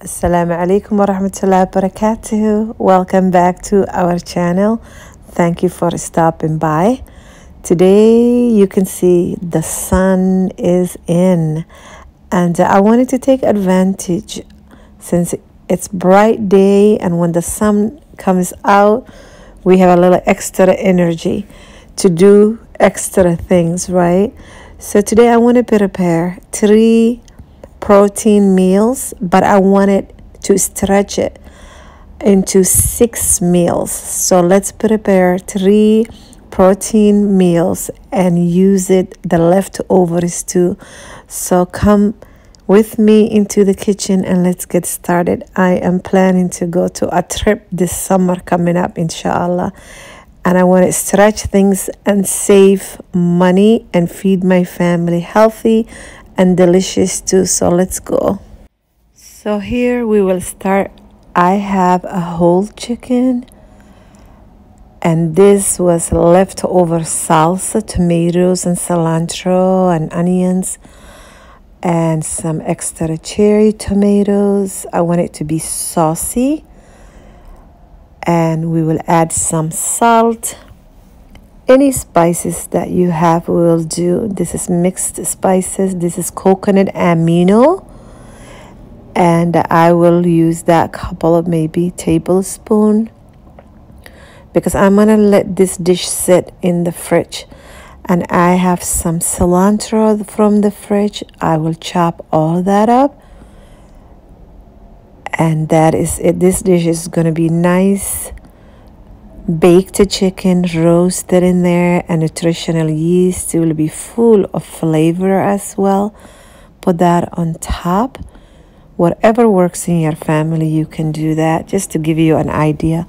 Assalamu alaikum wa rahmatullahi wa barakatuh. Welcome back to our channel. Thank you for stopping by. Today you can see the sun is in, and I wanted to take advantage since it's bright day, and when the sun comes out we have a little extra energy to do extra things, right? So today I want to prepare 3 protein meals, but I wanted to stretch it into 6 meals. So let's prepare 3 protein meals and use the leftovers too. So come with me into the kitchen and let's get started. I am planning to go to a trip this summer coming up, inshallah, and I want to stretch things and save money and feed my family healthy and delicious too. So let's go. So here we will start. I have a whole chicken, and this was leftover salsa, tomatoes and cilantro and onions, and some extra cherry tomatoes. I want it to be saucy, and we will add some salt. Any spices that you have will do. This is mixed spices. This is coconut amino, and I will use that couple of maybe tablespoon because I'm gonna let this dish sit in the fridge. And I have some cilantro from the fridge. I will chop all that up, and that is it. This dish is gonna be nice baked chicken roasted in there, and nutritional yeast. It will be full of flavor as well. Put that on top. Whatever works in your family, you can do that. Just to give you an idea,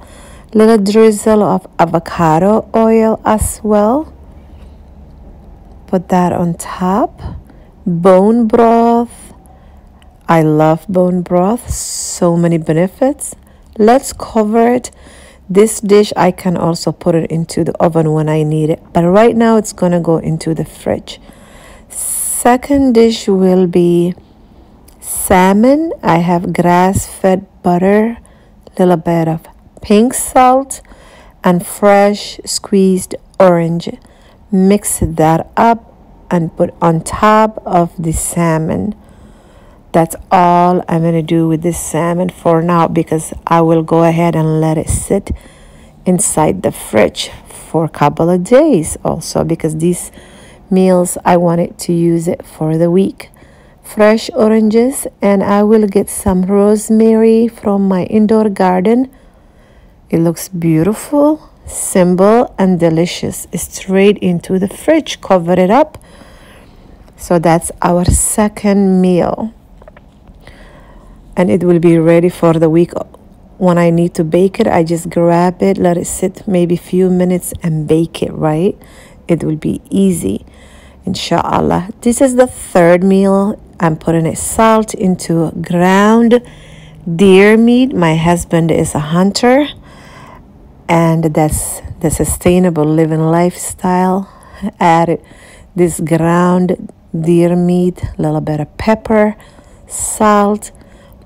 little drizzle of avocado oil as well. Put that on top. Bone broth. I love bone broth. So many benefits. Let's cover it. This dish, I can also put it into the oven when I need it, but right now it's gonna go into the fridge. Second dish will be salmon. I have grass-fed butter, little bit of pink salt, and fresh squeezed orange. Mix that up and put on top of the salmon. That's all I'm going to do with this salmon for now, because I will go ahead and let it sit inside the fridge for a couple of days also, because these meals I wanted to use it for the week. Fresh oranges, and I will get some rosemary from my indoor garden. It looks beautiful, simple, and delicious. Straight into the fridge. Cover it up. So that's our second meal, and it will be ready for the week. When I need to bake it, I just grab it, let it sit maybe a few minutes and bake it, right? It will be easy, inshallah. This is the third meal. I'm putting a salt into ground deer meat. My husband is a hunter, and that's the sustainable living lifestyle. Add this ground deer meat, a little bit of pepper, salt,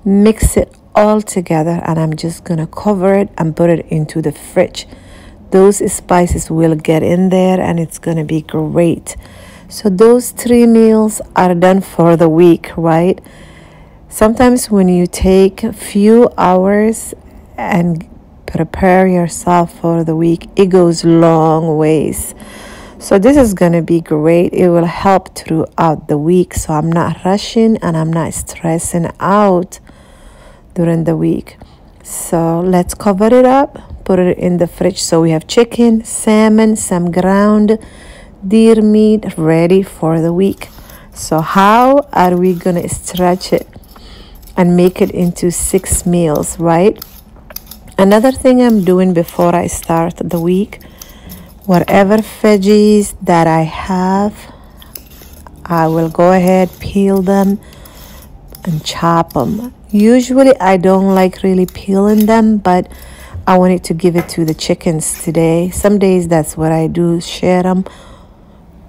mix it all together, and I'm just gonna cover it and put it into the fridge. Those spices will get in there and it's gonna be great. So those 3 meals are done for the week, right? Sometimes when you take a few hours and prepare yourself for the week, it goes long ways. So this is gonna be great. It will help throughout the week, so I'm not rushing and I'm not stressing out during the week. So let's cover it up, put it in the fridge. So we have chicken, salmon, some ground deer meat ready for the week. So how are we gonna stretch it and make it into 6 meals, right? Another thing I'm doing before I start the week, whatever veggies that I have, I will go ahead, peel them and chop them. Usually I don't like really peeling them, but I wanted to give it to the chickens today. Some days that's what I do, share them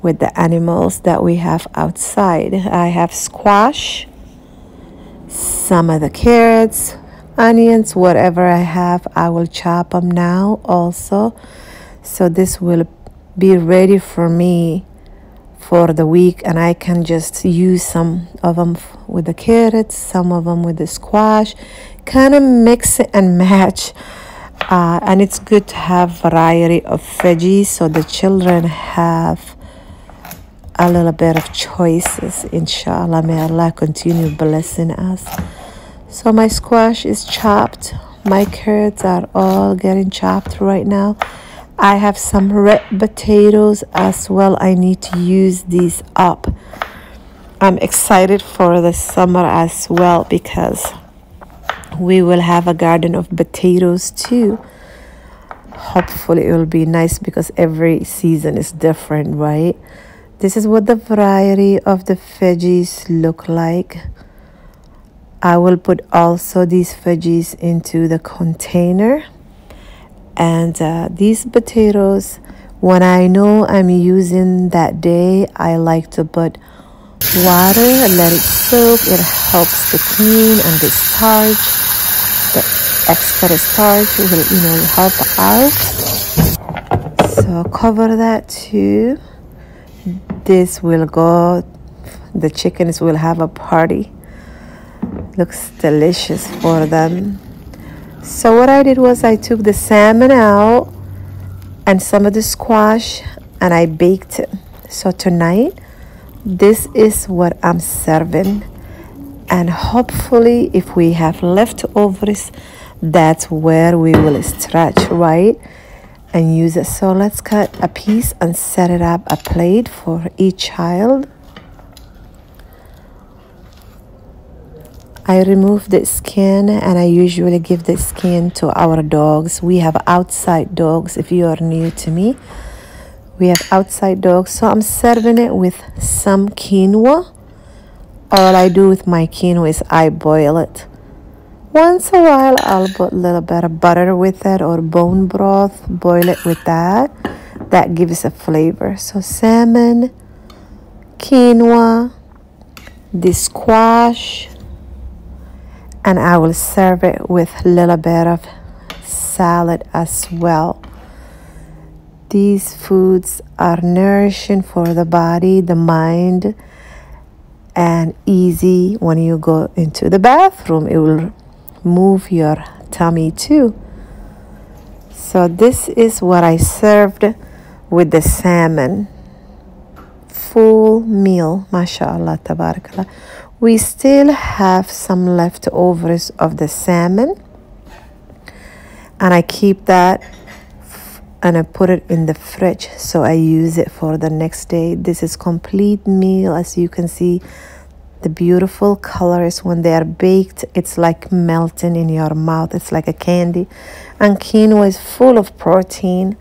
with the animals that we have outside. I have squash, Some of the carrots, onions, whatever I have, I will chop them now also. So this will be ready for me for the week, and I can just use some of them with the carrots, some of them with the squash, kind of mix it and match. And it's good to have variety of veggies so the children have a little bit of choices. Inshallah, may Allah continue blessing us. So my squash is chopped. My carrots are all getting chopped right now. I have some red potatoes as well. I need to use these up. I'm excited for the summer as well because we will have a garden of potatoes too. Hopefully it will be nice because every season is different, right? This is what the variety of the veggies look like. I will put also these veggies into the container. And these potatoes, when I know I'm using that day, I like to put water and let it soak. It helps to clean and the starch, the extra starch will help out. So cover that too. This will go, the chickens will have a party. Looks delicious for them. So what I did was I took the salmon out and some of the squash and I baked it. So tonight, this is what I'm serving. And hopefully if we have leftovers, that's where we will stretch, right? And use it. So let's cut a piece and set it up a plate for each child. I remove the skin and I usually give the skin to our dogs. We have outside dogs. If you are new to me, we have outside dogs. So I'm serving it with some quinoa. All I do with my quinoa is I boil it. Once a while, I'll put a little bit of butter with it or bone broth. Boil it with that. That gives a flavor. So salmon, quinoa, the squash, and I will serve it with a little bit of salad as well. These foods are nourishing for the body, the mind, and easy when you go into the bathroom. It will move your tummy too. So this is what I served with the salmon. Full meal, MashaAllah, tabarakallah. We still have some leftovers of the salmon. And I keep that and I put it in the fridge. So I use it for the next day. This is complete meal. As you can see, the beautiful colors when they are baked, it's like melting in your mouth. It's like a candy. And quinoa is full of protein.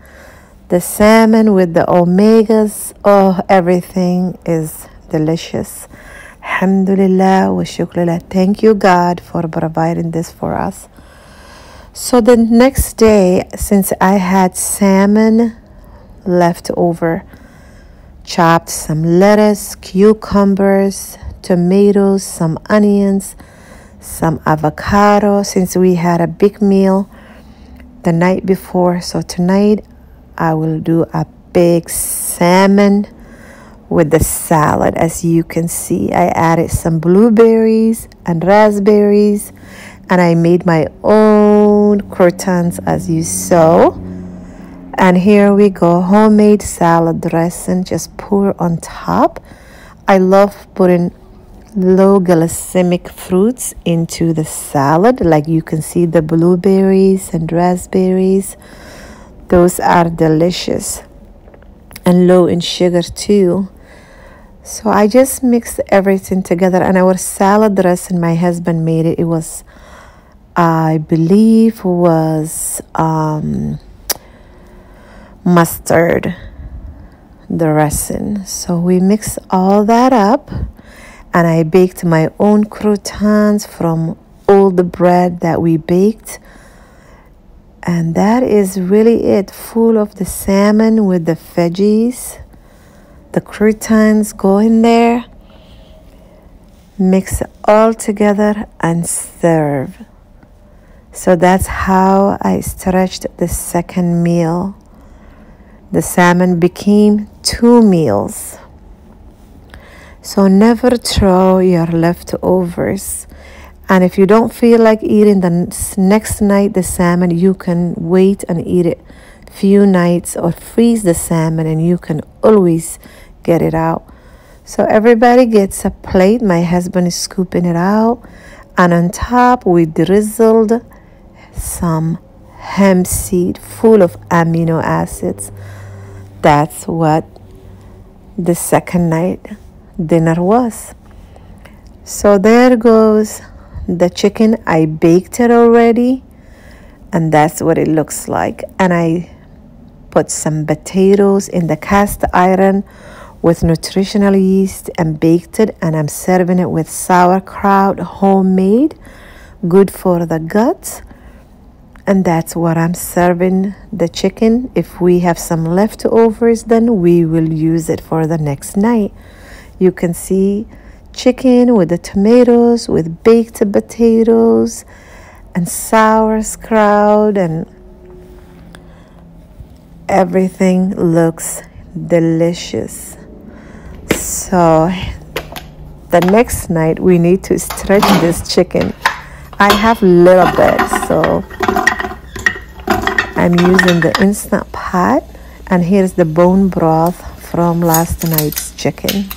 The salmon with the omegas, oh, everything is delicious. Alhamdulillah wa shukrulillah. Thank you, God, for providing this for us. So the next day, since I had salmon left over, chopped some lettuce, cucumbers, tomatoes, some onions, some avocado, since we had a big meal the night before. So tonight I will do a big salmon with the salad. As you can see, I added some blueberries and raspberries, and I made my own croutons as you saw. And here we go, homemade salad dressing, just pour on top. I love putting low glycemic fruits into the salad. Like you can see the blueberries and raspberries. Those are delicious and low in sugar too. So I just mixed everything together, and our salad dressing, my husband made it. It was, I believe, was mustard dressing. So we mixed all that up, and I baked my own croutons from all the bread that we baked. And that is really it, full of the salmon with the veggies. The croutons go in there. Mix it all together and serve. So that's how I stretched the second meal. The salmon became 2 meals. So never throw your leftovers. And if you don't feel like eating the next night the salmon, you can wait and eat it few nights, or freeze the salmon and you can always get it out. So everybody gets a plate. My husband is scooping it out, and on top we drizzled some hemp seed full of amino acids. That's what the second night dinner was. So there goes the chicken. I baked it already, and that's what it looks like. And I put some potatoes in the cast iron with nutritional yeast and baked it, and I'm serving it with sauerkraut, homemade, good for the gut. And that's what I'm serving the chicken. If we have some leftovers, then we will use it for the next night. You can see chicken with the tomatoes, with baked potatoes and sauerkraut, and everything looks delicious. So the next night we need to stretch this chicken. I have little bit, so I'm using the Instant Pot, and here's the bone broth from last night's chicken.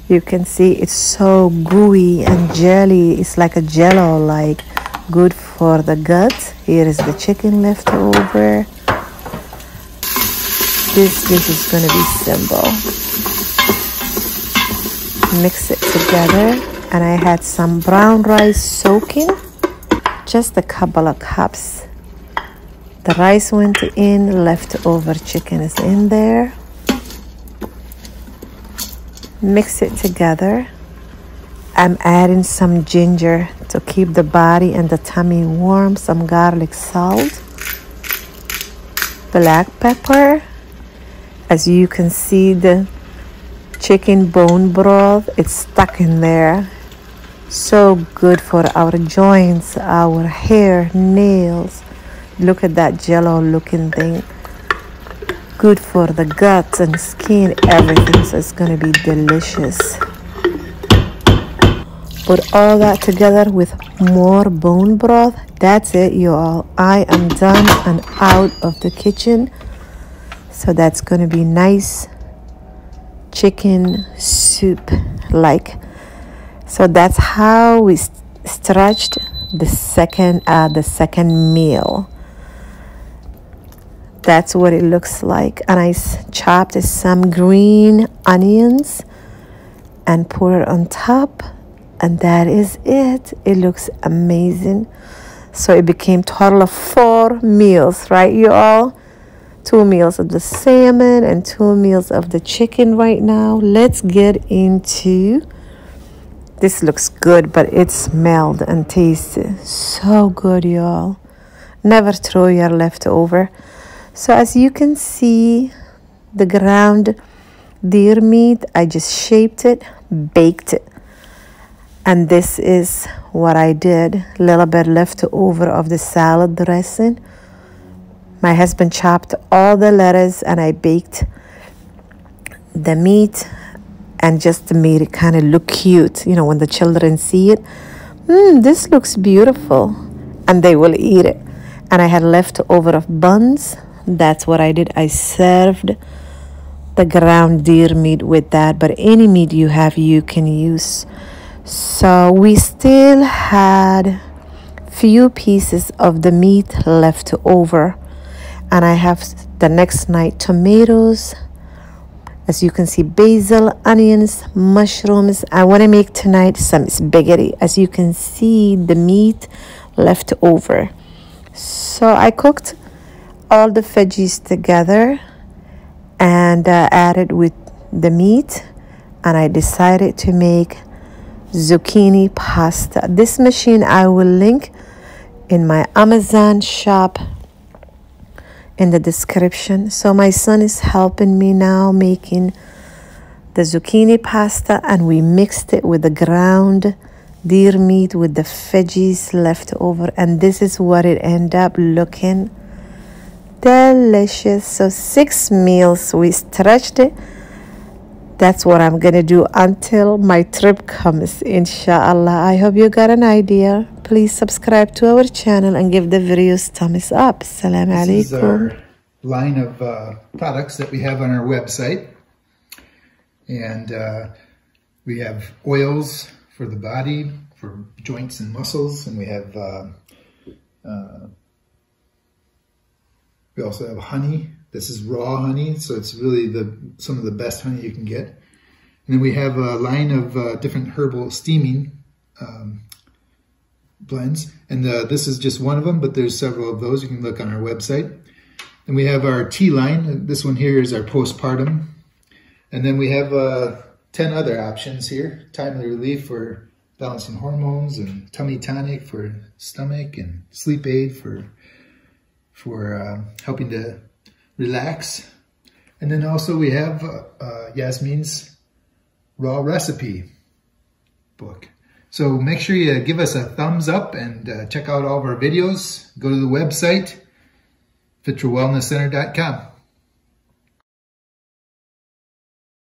You can see it's so gooey and jelly. It's like a jello, like good for the gut. Here is the chicken left over. This dish is going to be simple. Mix it together, and I had some brown rice soaking, just a couple of cups. The rice went in, leftover chicken is in there. Mix it together. I'm adding some ginger to keep the body and the tummy warm, some garlic salt, black pepper. As you can see, the chicken bone broth, it's stuck in there. So good for our joints, our hair, nails. Look at that jello looking thing. Good for the guts and skin, everything. So it's going to be delicious. Put all that together with more bone broth. That's it, you all. I am done and out of the kitchen. So that's going to be nice chicken soup like. So that's how we stretched the second meal. That's what it looks like. And I chopped some green onions and put it on top, and that is it. It looks amazing. So it became total of 4 meals, right, you all? 2 meals of the salmon and 2 meals of the chicken right now. Let's get into this. Looks good, but it smelled and tasted so good, y'all. Never throw your leftover. So as you can see, the ground deer meat, I just shaped it, baked it. And this is what I did. A little bit left over of the salad dressing. My husband chopped all the lettuce, and I baked the meat and just made it kind of look cute. You know, when the children see it, this looks beautiful, and they will eat it. And I had leftover of buns. That's what I did. I served the ground deer meat with that, but any meat you have, you can use. So we still had few pieces of the meat left over. And I have the next night tomatoes, as you can see, basil, onions, mushrooms. I want to make tonight some spaghetti. As you can see, the meat left over. So I cooked all the veggies together and added with the meat. And I decided to make zucchini pasta. This machine I will link in my Amazon shop in the description. So my son is helping me now making the zucchini pasta and we mixed it with the ground deer meat with the veggies left over, and this is what it ended up looking. Delicious. So 6 meals, we stretched it. That's what I'm gonna do until my trip comes, inshallah. I hope you got an idea. Please subscribe to our channel and give the videos thumbs up. Assalamu alaikum. This is our line of products that we have on our website, and we have oils for the body, for joints and muscles, and we have we also have honey. This is raw honey, so it's really some of the best honey you can get. And then we have a line of different herbal steaming blends, and this is just one of them, but there's several of those. You can look on our website. And we have our tea line. This one here is our postpartum. And then we have 10 other options here. Timely relief for balancing hormones, and tummy tonic for stomach, and sleep aid for helping to relax. And then also we have Yasmin's raw recipe book. So make sure you give us a thumbs up and check out all of our videos. Go to the website, fitrawellnesscenter.com.